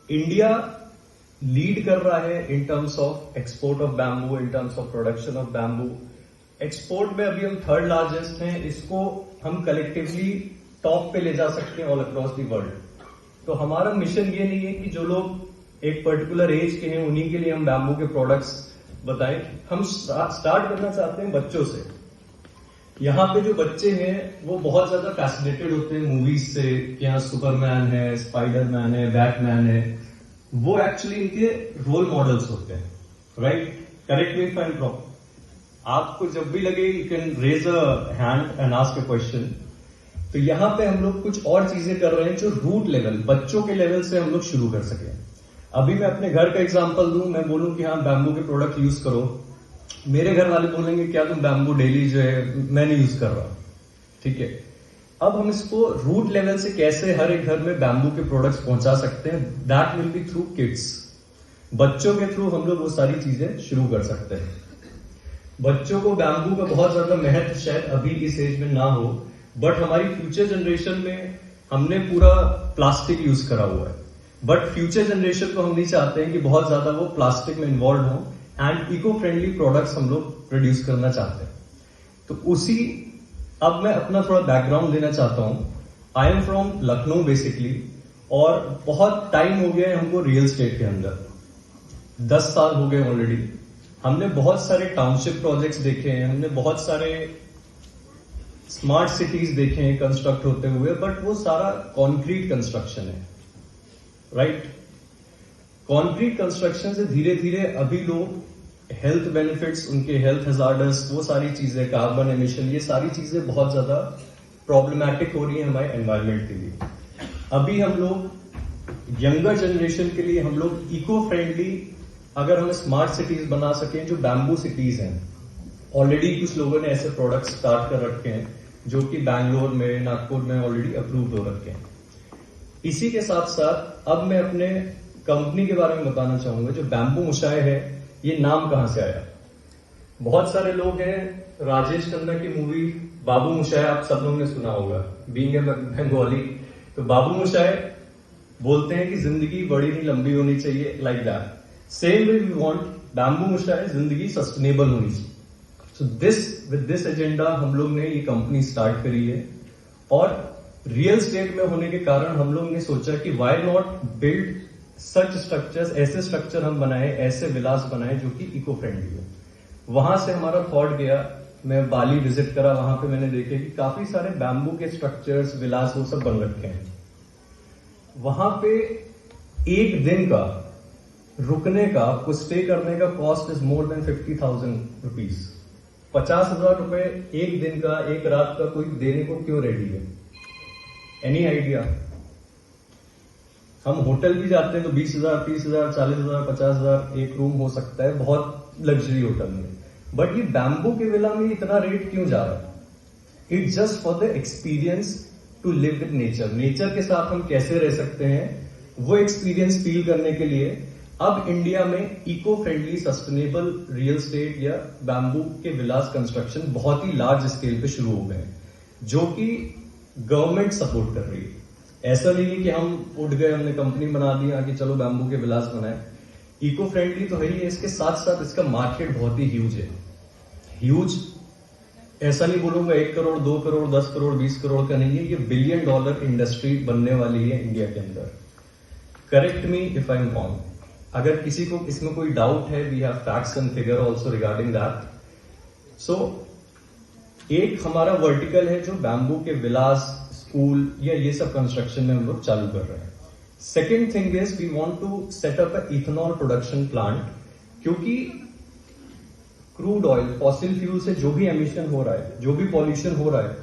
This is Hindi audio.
इंडिया लीड कर रहा है in terms of export of bamboo, in terms of production of bamboo. Export में अभी हम थर्ड लार्जेस्ट हैं, इसको हम कलेक्टिवली टॉप पे ले जा सकते हैं ऑल अक्रॉस दी वर्ल्ड। तो हमारा मिशन ये नहीं है कि जो लोग एक पर्टिकुलर एज के हैं उन्हीं के लिए हम बैम्बू के प्रोडक्ट्स बताएं। हम स्टार्ट करना चाहते हैं बच्चों से। यहाँ पे जो बच्चे हैं वो बहुत ज्यादा फैसिनेटेड होते हैं मूवीज से कि यहाँ सुपरमैन है, स्पाइडरमैन है, बैटमैन है। वो एक्चुअली इनके रोल मॉडल्स होते हैं, right? Correct me if I am wrong. आपको जब भी लगे you can raise a hand and ask a question. तो यहाँ पे हम लोग कुछ और चीजें कर रहे हैं जो रूट लेवल, बच्चों के लेवल से हम लोग शुरू कर सके। अभी मैं अपने घर का एग्जांपल दूं, मैं बोलूं कि हाँ बैम्बू के प्रोडक्ट यूज करो, मेरे घर वाले बोलेंगे क्या तुम बैम्बू डेली जो है मैं नहीं यूज कर रहा, ठीक है? अब हम इसको रूट लेवल से कैसे हर एक घर में बैम्बू के प्रोडक्ट्स पहुंचा सकते हैं, that will be through kids. बच्चों के थ्रू हम लोग वो सारी चीजें शुरू कर सकते हैं। बच्चों को बैम्बू का बहुत ज्यादा महत्व शायद अभी इस एज में ना हो, बट हमारी फ्यूचर जनरेशन में हमने पूरा प्लास्टिक यूज करा हुआ है, बट फ्यूचर जनरेशन को हम नहीं चाहते हैं कि बहुत ज्यादा वो प्लास्टिक में इन्वॉल्व हो एंड इको फ्रेंडली प्रोडक्ट्स हम लोग प्रोड्यूस करना चाहते हैं। तो उसी, अब मैं अपना थोड़ा बैकग्राउंड देना चाहता हूं। I am from Lucknow basically, और बहुत टाइम हो गया है हमको रियल एस्टेट के अंदर, 10 साल हो गए ऑलरेडी। हमने बहुत सारे टाउनशिप प्रोजेक्ट्स देखे हैं, हमने बहुत सारे स्मार्ट सिटीज देखे हैं कंस्ट्रक्ट होते हुए, बट वो सारा कॉन्क्रीट कंस्ट्रक्शन है, राइट? कॉन्क्रीट कंस्ट्रक्शन से धीरे धीरे अभी लोग हेल्थ बेनिफिट्स, उनके हेल्थ हजार्डस, वो सारी चीजें, कार्बन एमिशन, ये सारी चीजें बहुत ज्यादा प्रॉब्लमैटिक हो रही है हमारे एनवायरमेंट के लिए। अभी हम लोग यंगर जनरेशन के लिए हम लोग इको फ्रेंडली, अगर हम स्मार्ट सिटीज बना सकें जो बैम्बू सिटीज हैं, ऑलरेडी कुछ लोगों ने ऐसे प्रोडक्ट स्टार्ट कर रखे हैं जो कि बैंगलोर में, नागपुर में ऑलरेडी अप्रूव हो रखे हैं। इसी के साथ साथ अब मैं अपने कंपनी के बारे में बताना चाहूंगा। जो बैम्बू मुशाय है, ये नाम कहां से आया? बहुत सारे लोग हैं, राजेश खन्ना की मूवी बाबू मुशाय आप सब लोगों ने सुना होगा, बीइंग ए बंगाली। तो बाबू मुशाय बोलते हैं कि जिंदगी बड़ी नहीं लंबी होनी चाहिए, like that. Same way we want bamboo मुशाय, जिंदगी सस्टेनेबल होनी चाहिए। सो विद दिस एजेंडा हम लोग ने ये कंपनी स्टार्ट करी है, और रियल स्टेट में होने के कारण हम लोग ने सोचा कि why not build such structures, ऐसे स्ट्रक्चर हम बनाए, ऐसे विलास बनाए जो कि इको फ्रेंडली हो। वहां से हमारा थॉट गया, मैं बाली विजिट करा, वहां पे मैंने देखे कि काफी सारे बैम्बू के स्ट्रक्चर्स, विलास वो सब बन रखे हैं। वहां पे एक दिन का रुकने का, आपको स्टे करने का cost is more than 50,000 rupees. 50,000 रुपए एक दिन का, एक रात का कोई देने को क्यों रेडी है? Any idea? हम होटल भी जाते हैं तो 20,000, 30,000, 40,000, 50,000 एक रूम हो सकता है बहुत लग्जरी होटल में, बट ये बैम्बू के विला में इतना रेट क्यों जा रहा है? It's just for the experience to live with nature. Nature के साथ हम कैसे रह सकते हैं, वो एक्सपीरियंस फील करने के लिए अब इंडिया में eco friendly sustainable real estate या बैम्बू के विलास कंस्ट्रक्शन बहुत ही लार्ज स्केल पे शुरू हो गए हैं, जो कि गवर्नमेंट सपोर्ट कर रही है। ऐसा नहीं है कि हम उठ गए, हमने कंपनी बना दिया कि चलो बैम्बू के विलास बनाए। इको फ्रेंडली तो है ही है, इसके साथ साथ इसका मार्केट बहुत ही ह्यूज है। ह्यूज ऐसा नहीं बोलूंगा 1 करोड़, 2 करोड़, 10 करोड़, 20 करोड़ का नहीं है, ये $1 बिलियन इंडस्ट्री बनने वाली है इंडिया के अंदर। Correct me if I am wrong. अगर किसी को इसमें कोई डाउट है, we have facts and figure also regarding that. So एक हमारा वर्टिकल है जो बैम्बू के विलास, स्कूल या ये सब कंस्ट्रक्शन में हम लोग चालू कर रहे हैं। Second thing is we want to set up a ethanol production plant, क्योंकि क्रूड ऑयल, फॉसिल फ्यूल से जो भी एमिशन हो रहा है, जो भी पॉल्यूशन हो रहा है,